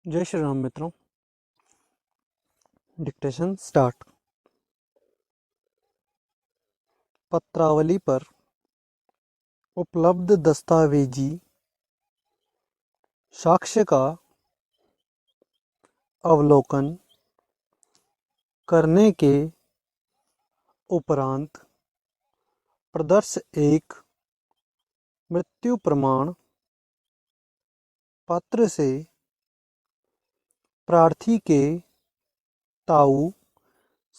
जय श्री राम मित्रों। Dictation start. पत्रावली पर उपलब्ध दस्तावेजी साक्ष्य का अवलोकन करने के उपरांत प्रदर्श एक मृत्यु प्रमाण पत्र से प्रार्थी के ताऊ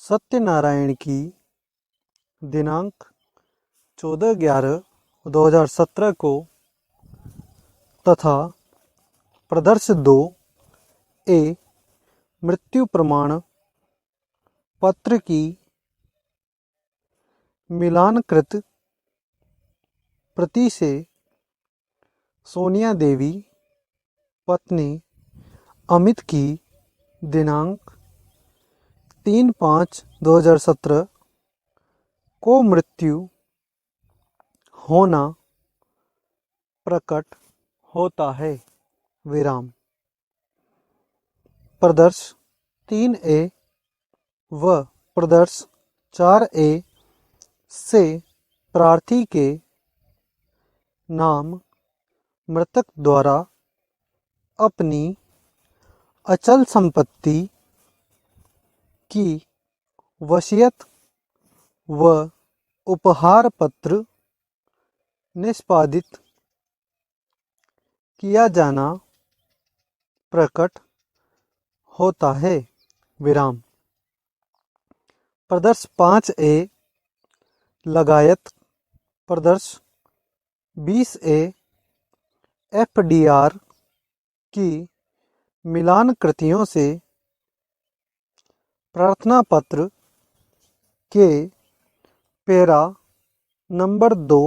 सत्यनारायण की दिनांक 14/11/2017 को तथा प्रदर्श 2 ए मृत्यु प्रमाण पत्र की मिलानकृत प्रति से सोनिया देवी पत्नी अमित की दिनांक 3/5/2017 को मृत्यु होना प्रकट होता है। विराम। प्रदर्श 3A व प्रदर्श 4A से प्रार्थी के नाम मृतक द्वारा अपनी अचल संपत्ति की वसीयत व उपहार पत्र निष्पादित किया जाना प्रकट होता है। विराम। प्रदर्श 5A लगायत प्रदर्श 20A FDR की मिलान कृतियों से प्रार्थना पत्र के पैरा नंबर 2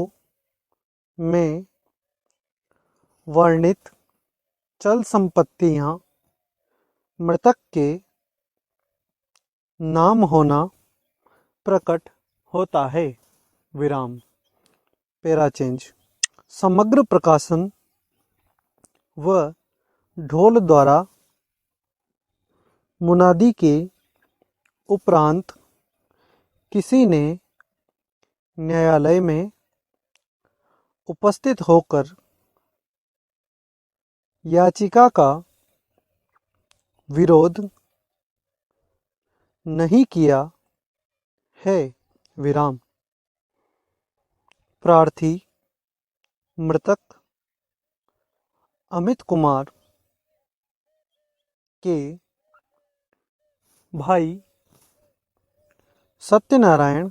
में वर्णित चल संपत्तियां मृतक के नाम होना प्रकट होता है। विराम। Para change. समग्र प्रकाशन व ढोल द्वारा मुनादी के उपरांत किसी ने न्यायालय में उपस्थित होकर याचिका का विरोध नहीं किया है। विराम। प्रार्थी मृतक अमित कुमार के भाई सत्यनारायण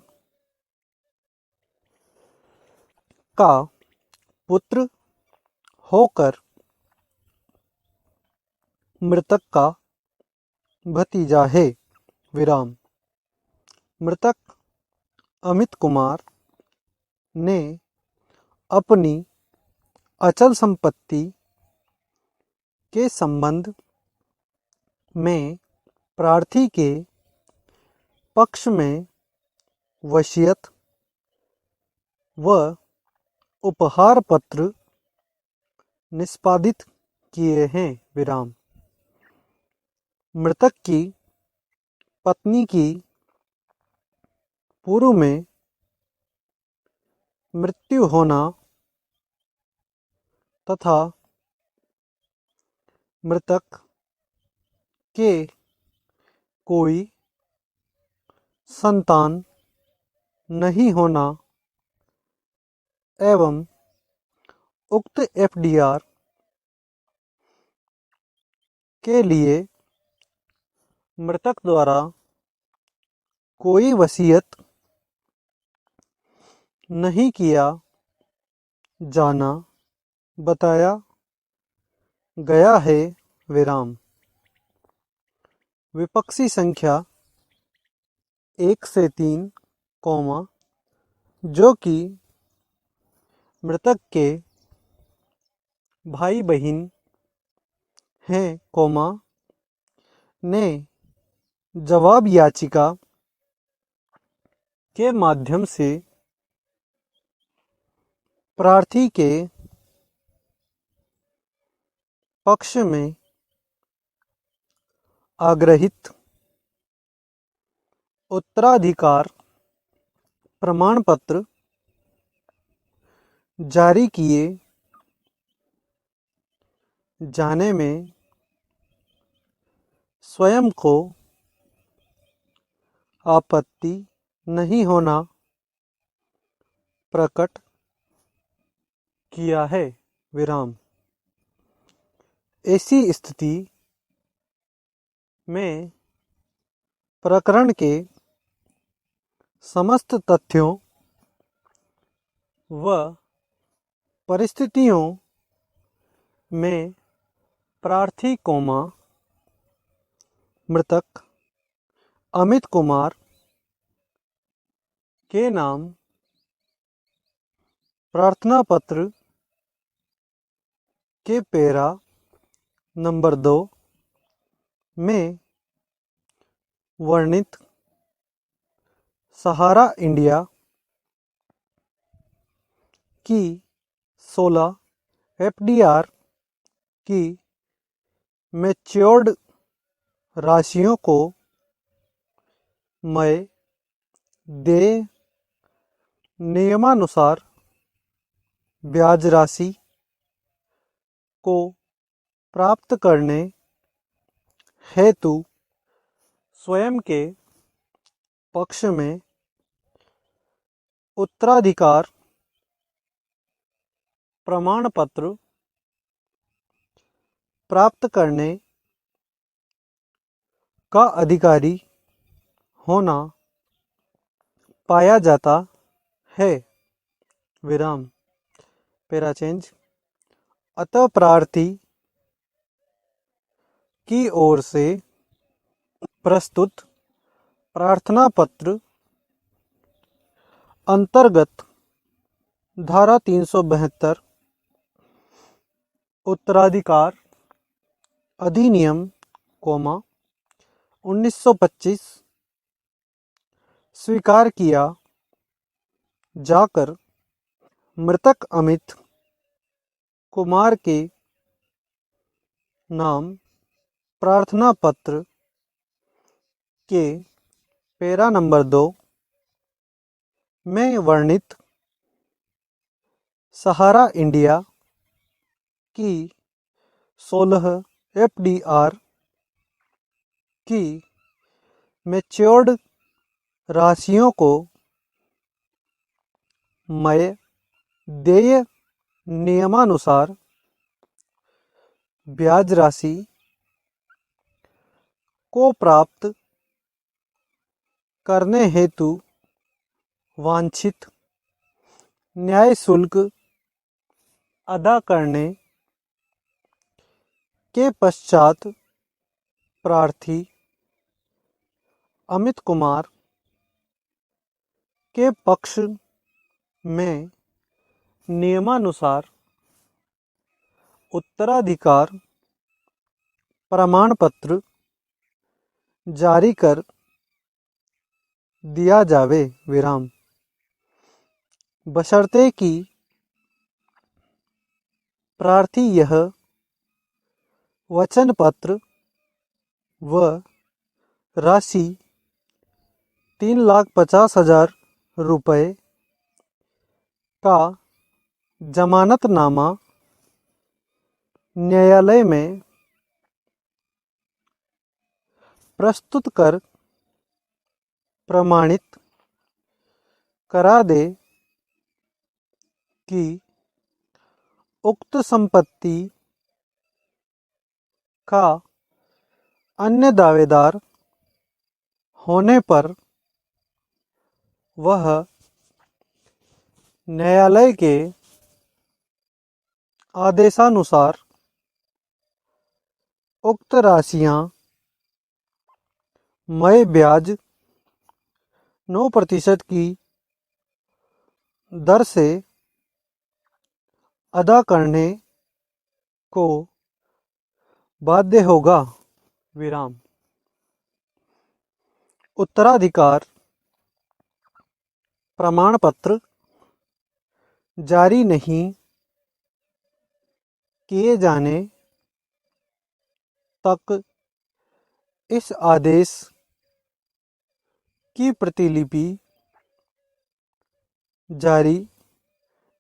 का पुत्र होकर मृतक का भतीजा है। विराम। मृतक अमित कुमार ने अपनी अचल संपत्ति के संबंध में प्रार्थी के पक्ष में वसीयत व उपहार पत्र निष्पादित किए हैं। विराम। मृतक की पत्नी की पूर्व में मृत्यु होना तथा मृतक के कोई संतान नहीं होना एवं उक्त FDR के लिए मृतक द्वारा कोई वसीयत नहीं किया जाना बताया गया है। विराम। विपक्षी संख्या 1 से 3, जो कि मृतक के भाई बहन हैं, ने जवाब याचिका के माध्यम से प्रार्थी के पक्ष में आग्रहित उत्तराधिकार प्रमाण पत्र जारी किए जाने में स्वयं को आपत्ति नहीं होना प्रकट किया है। विराम। ऐसी स्थिति में प्रकरण के समस्त तथ्यों व परिस्थितियों में प्रार्थी कोमा मृतक अमित कुमार के नाम प्रार्थना पत्र के पैरा नंबर 2 में वर्णित सहारा इंडिया की 16 एफडीआर की मैच्योर्ड राशियों को मैं देय नियमानुसार ब्याज राशि को प्राप्त करने हेतु स्वयं के पक्ष में उत्तराधिकार प्रमाण पत्र प्राप्त करने का अधिकारी होना पाया जाता है। विराम। Para change. अतः प्रार्थी की ओर से प्रस्तुत प्रार्थना पत्र अंतर्गत धारा 372 उत्तराधिकार अधिनियम 1925 स्वीकार किया जाकर मृतक अमित कुमार के नाम प्रार्थना पत्र के पैरा नंबर 2 में वर्णित सहारा इंडिया की 16 एफडीआर की मैच्योर्ड राशियों को मैं देय नियमानुसार ब्याज राशि को प्राप्त करने हेतु वांछित न्याय शुल्क अदा करने के पश्चात प्रार्थी अमित कुमार के पक्ष में नियमानुसार उत्तराधिकार प्रमाण पत्र जारी कर दिया जावे। विराम। बशर्ते कि प्रार्थी यह वचन पत्र व राशि 3,50,000 रुपये का जमानतनामा न्यायालय में प्रस्तुत कर प्रमाणित करा दे कि उक्त संपत्ति का अन्य दावेदार होने पर वह न्यायालय के आदेशानुसार उक्त राशियां मय ब्याज 9% की दर से अदा करने को बाध्य होगा। विराम। उत्तराधिकार प्रमाण पत्र जारी नहीं किए जाने तक इस आदेश की प्रतिलिपि जारी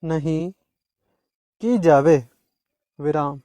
नहीं की जावे विराम।